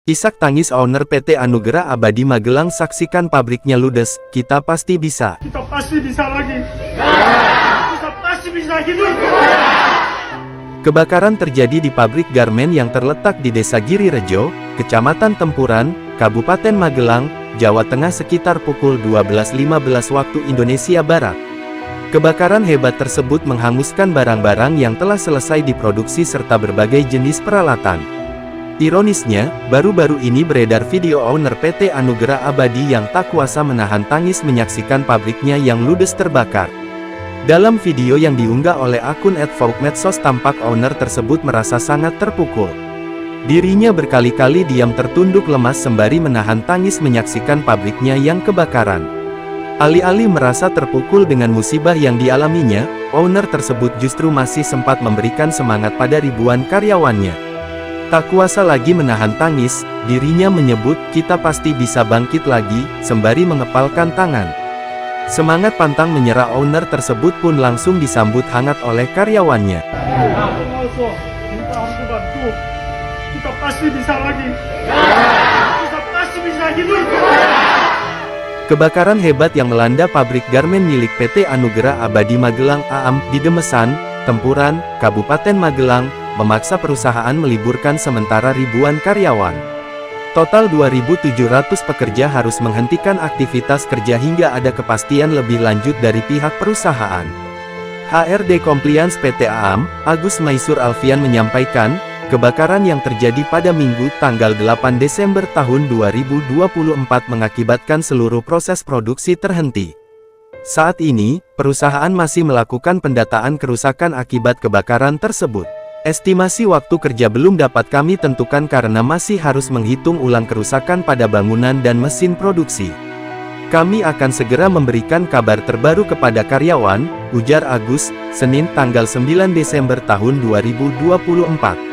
Isak tangis owner PT Anugerah Abadi Magelang, saksikan pabriknya ludes, kita pasti bisa. Kita pasti bisa lagi. Kita pasti bisa hidup. Kebakaran terjadi di pabrik garmen yang terletak di Desa Girirejo, Kecamatan Tempuran, Kabupaten Magelang, Jawa Tengah sekitar pukul 12.15 waktu Indonesia Barat. Kebakaran hebat tersebut menghanguskan barang-barang yang telah selesai diproduksi serta berbagai jenis peralatan. Ironisnya, baru-baru ini beredar video owner PT Anugerah Abadi yang tak kuasa menahan tangis menyaksikan pabriknya yang ludes terbakar. Dalam video yang diunggah oleh akun @vlogmedsos tampak owner tersebut merasa sangat terpukul. Dirinya berkali-kali diam tertunduk lemas sembari menahan tangis menyaksikan pabriknya yang kebakaran. Alih-alih merasa terpukul dengan musibah yang dialaminya, owner tersebut justru masih sempat memberikan semangat pada ribuan karyawannya. Tak kuasa lagi menahan tangis, dirinya menyebut, "Kita pasti bisa bangkit lagi," sembari mengepalkan tangan. Semangat pantang menyerah owner tersebut pun langsung disambut hangat oleh karyawannya. Kita pasti bisa lagi. Kita pasti bisa hidup. Kebakaran hebat yang melanda pabrik garmen milik PT Anugerah Abadi Magelang (AAM) di Demesan, Tempuran, Kabupaten Magelang, memaksa perusahaan meliburkan sementara ribuan karyawan. Total 2.700 pekerja harus menghentikan aktivitas kerja hingga ada kepastian lebih lanjut dari pihak perusahaan. HRD Compliance PT AAM, Agus Maisur Alfian menyampaikan, kebakaran yang terjadi pada Minggu tanggal 8 Desember tahun 2024 mengakibatkan seluruh proses produksi terhenti. Saat ini, perusahaan masih melakukan pendataan kerusakan akibat kebakaran tersebut. Estimasi waktu kerja belum dapat kami tentukan karena masih harus menghitung ulang kerusakan pada bangunan dan mesin produksi. Kami akan segera memberikan kabar terbaru kepada karyawan, ujar Agus, Senin tanggal 9 Desember tahun 2024.